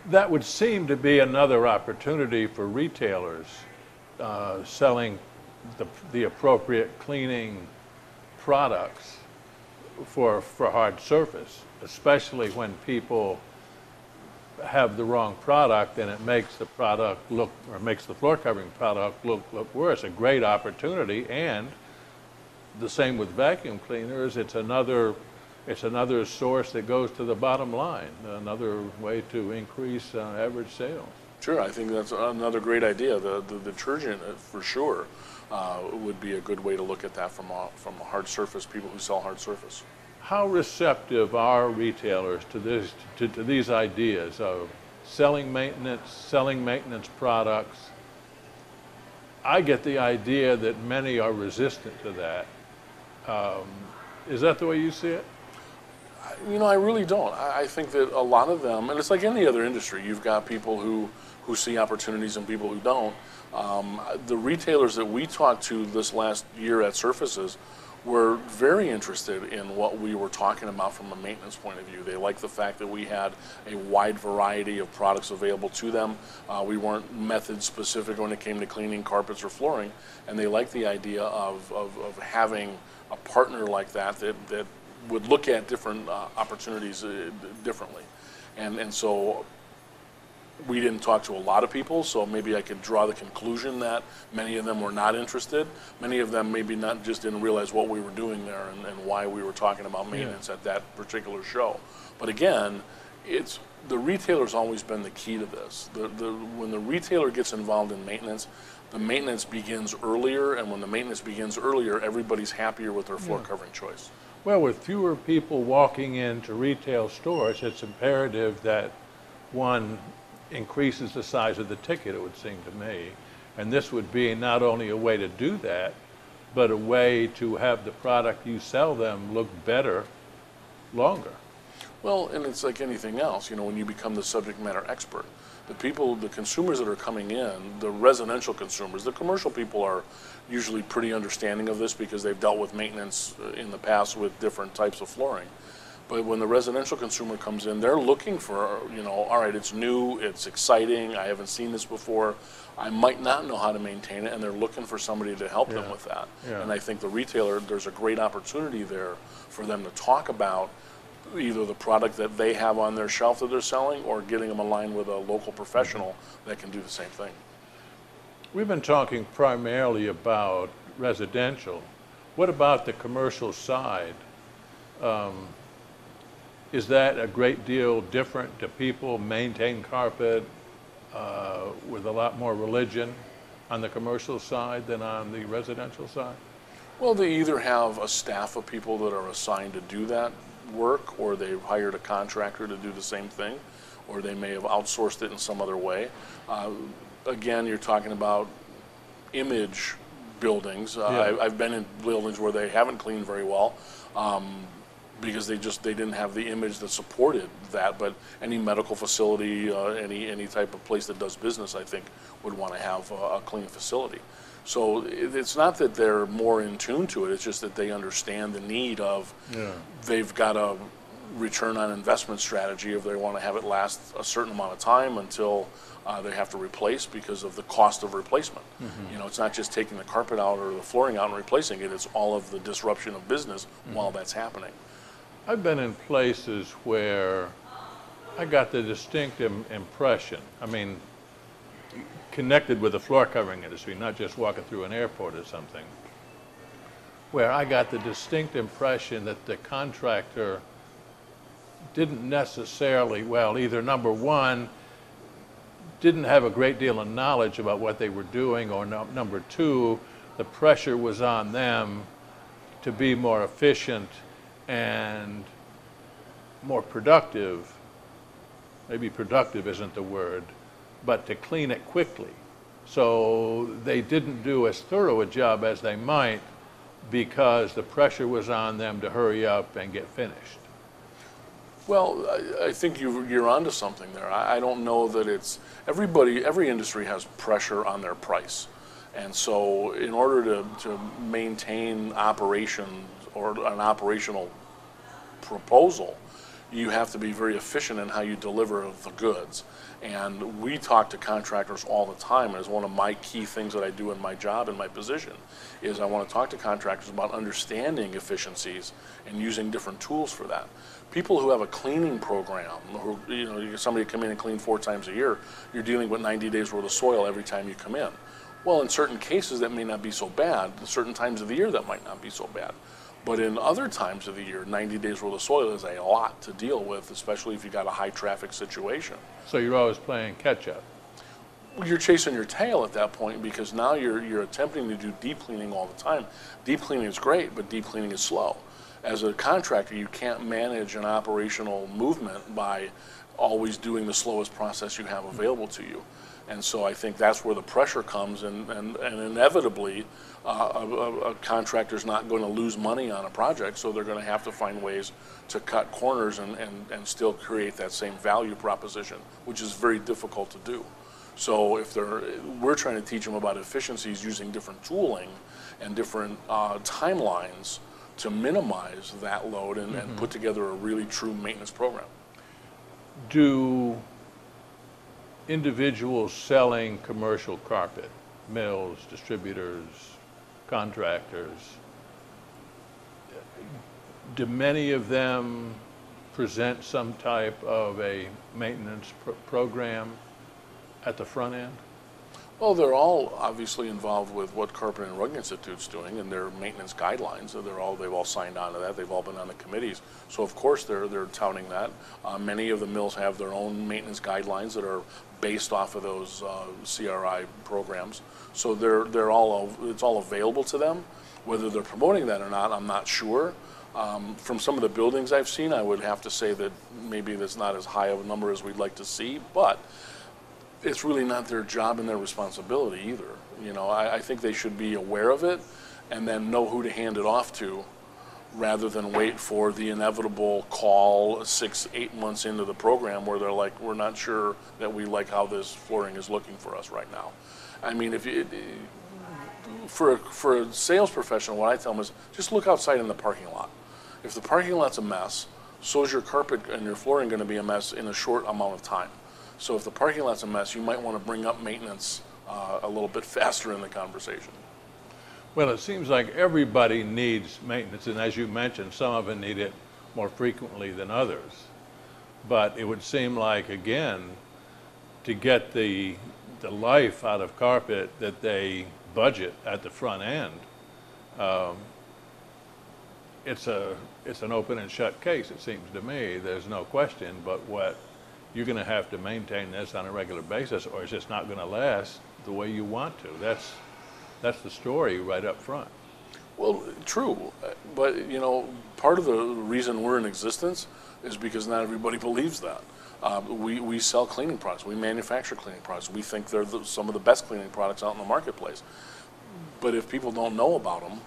That would seem to be another opportunity for retailers selling the appropriate cleaning products for hard surface, especially when people have the wrong product and it makes the product look, or makes the floor covering product look worse. A great opportunity, and the same with vacuum cleaners. It's another source that goes to the bottom line, another way to increase average sales. Sure, I think that's another great idea. The detergent, for sure, would be a good way to look at that from a hard surface, people who sell hard surface. How receptive are retailers to these ideas of selling maintenance products? I get the idea that many are resistant to that. Is that the way you see it? You know, I really don't. I think that a lot of them, and it's like any other industry, you've got people who see opportunities and people who don't. The retailers that we talked to this last year at Surfaces were very interested in what we were talking about from a maintenance point of view. They liked the fact that we had a wide variety of products available to them. We weren't method specific when it came to cleaning carpets or flooring, and they liked the idea of having a partner like that would look at different opportunities differently. And so we didn't talk to a lot of people, so maybe I could draw the conclusion that many of them were not interested. Many of them maybe just didn't realize what we were doing there and why we were talking about maintenance at that particular show. But again, the retailer's always been the key to this. When the retailer gets involved in maintenance, the maintenance begins earlier, and when the maintenance begins earlier, everybody's happier with their floor covering choice. Well, with fewer people walking into retail stores, it's imperative that one increases the size of the ticket, it would seem to me. And this would be not only a way to do that, but a way to have the product you sell them look better longer. Well, and it's like anything else, you know, when you become the subject matter expert, the consumers that are coming in, the residential consumers, the commercial people are usually pretty understanding of this because they've dealt with maintenance in the past with different types of flooring. But when the residential consumer comes in, they're looking for, you know, all right, it's new, it's exciting, I haven't seen this before, I might not know how to maintain it, and they're looking for somebody to help them with that. And I think the retailer, there's a great opportunity there for them to talk about either the product that they have on their shelf that they're selling or getting them aligned with a local professional that can do the same thing. We've been talking primarily about residential. What about the commercial side? Is that a great deal different? Do people maintain carpet with a lot more religion on the commercial side than on the residential side? Well, they either have a staff of people that are assigned to do that work, or they've hired a contractor to do the same thing, or they may have outsourced it in some other way. Again, you're talking about image buildings. I've been in buildings where they haven't cleaned very well. Because they didn't have the image that supported that. But any medical facility, any type of place that does business, I think, would want to have a clean facility. So it's not that they're more in tune to it, it's just that they understand the need of, they've got a return on investment strategy if they want to have it last a certain amount of time until they have to replace because of the cost of replacement. You know, it's not just taking the carpet out or the flooring out and replacing it, it's all of the disruption of business while that's happening. I've been in places where I got the distinct impression, I mean, connected with the floor covering industry, not just walking through an airport or something, where I got the distinct impression that the contractor didn't necessarily, well, either number one, didn't have a great deal of knowledge about what they were doing, or number two, the pressure was on them to be more efficient and more productive. Maybe productive isn't the word, but to clean it quickly. So they didn't do as thorough a job as they might because the pressure was on them to hurry up and get finished. Well, I think you're onto something there. I don't know that it's, every industry has pressure on their price. And so in order to maintain operation or an operational proposal, you have to be very efficient in how you deliver the goods. And we talk to contractors all the time. As one of my key things that I do in my job and my position is I want to talk to contractors about understanding efficiencies and using different tools for that. People who have a cleaning program, who, somebody come in and clean 4 times a year, you're dealing with 90 days worth of soil every time you come in. Well, in certain cases that may not be so bad. Certain times of the year that might not be so bad. But in other times of the year, 90 days worth of soil is a lot to deal with, especially if you got a high traffic situation. So you're always playing catch up. You're chasing your tail at that point because now you're attempting to do deep cleaning all the time. Deep cleaning is great, but deep cleaning is slow. As a contractor, you can't manage an operational movement by always doing the slowest process you have available to you. And so I think that's where the pressure comes, and inevitably a contractor's not going to lose money on a project, so they're going to have to find ways to cut corners and still create that same value proposition, which is very difficult to do. So we're trying to teach them about efficiencies using different tooling and different timelines to minimize that load and put together a really true maintenance program. Do individuals selling commercial carpet, mills, distributors, contractors, do many of them present some type of a maintenance program at the front end? Well, they're all obviously involved with what Carpet and Rug Institute's doing and their maintenance guidelines. So they've all signed on to that. They've all been on the committees. So of course they're touting that. Many of the mills have their own maintenance guidelines that are based off of those CRI programs. So it's all available to them. Whether they're promoting that or not, I'm not sure. From some of the buildings I've seen, I would have to say that maybe that's not as high of a number as we'd like to see, but it's really not their job and their responsibility either. I think they should be aware of it and then know who to hand it off to rather than wait for the inevitable call 6-8 months into the program where they're like, we're not sure that we like how this flooring is looking for us right now. I mean, for a sales professional, what I tell them is just look outside in the parking lot. If the parking lot's a mess, so is your carpet and your flooring going to be a mess in a short amount of time. So if the parking lot's a mess, you might want to bring up maintenance a little bit faster in the conversation. Well, it seems like everybody needs maintenance, and as you mentioned, some of them need it more frequently than others. But it would seem like, again, to get the life out of carpet that they budget at the front end, it's an open and shut case, it seems to me. There's no question but what you're going to have to maintain this on a regular basis, or it's just not going to last the way you want to. That's the story right up front. Well, true, but part of the reason we're in existence is because not everybody believes that. We sell cleaning products. We manufacture cleaning products. We think they're some of the best cleaning products out in the marketplace. But if people don't know about them,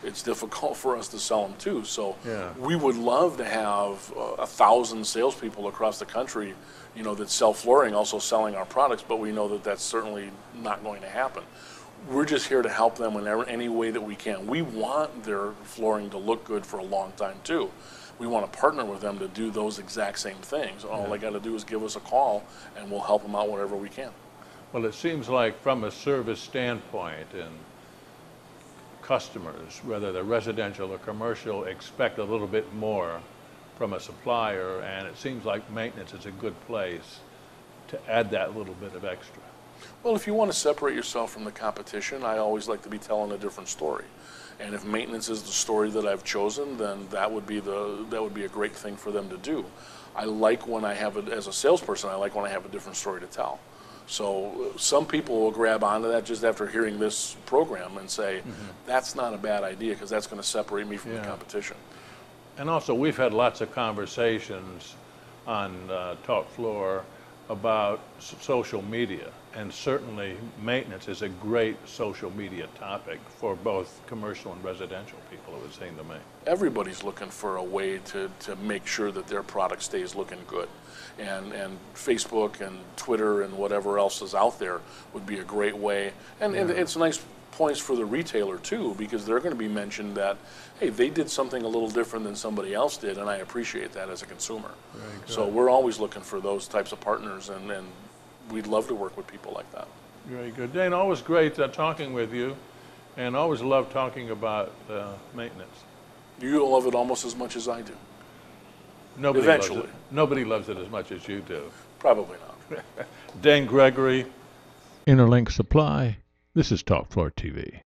it's difficult for us to sell them too. So we would love to have 1,000 salespeople across the country, that sell flooring, also selling our products. But we know that that's certainly not going to happen. We're just here to help them in any way that we can. We want their flooring to look good for a long time too. We want to partner with them to do those exact same things. All they got to do is give us a call, and we'll help them out wherever we can. Well, it seems like from a service standpoint, and customers, whether they're residential or commercial, expect a little bit more from a supplier, and it seems like maintenance is a good place to add that little bit of extra. Well, if you want to separate yourself from the competition, I always like to be telling a different story. And if maintenance is the story that I've chosen, then that would be a great thing for them to do. I like when I have as a salesperson, I like when I have a different story to tell. So some people will grab onto that just after hearing this program and say, that's not a bad idea because that's going to separate me from the competition. And also, we've had lots of conversations on Talk Floor about social media, and certainly maintenance is a great social media topic for both commercial and residential people, it would seem to me. Everybody's looking for a way to make sure that their product stays looking good. And Facebook and Twitter and whatever else is out there would be a great way. And it's nice points for the retailer too, because they're going to be mentioned that, hey, they did something a little different than somebody else did, and I appreciate that as a consumer. So we're always looking for those types of partners, and we'd love to work with people like that. Very good. Dane, always great talking with you, and always love talking about maintenance. You love it almost as much as I do. Nobody Eventually. loves it. Nobody loves it as much as you do. Probably not. Dane Gregory, Interlink Supply. This is Talk Floor TV.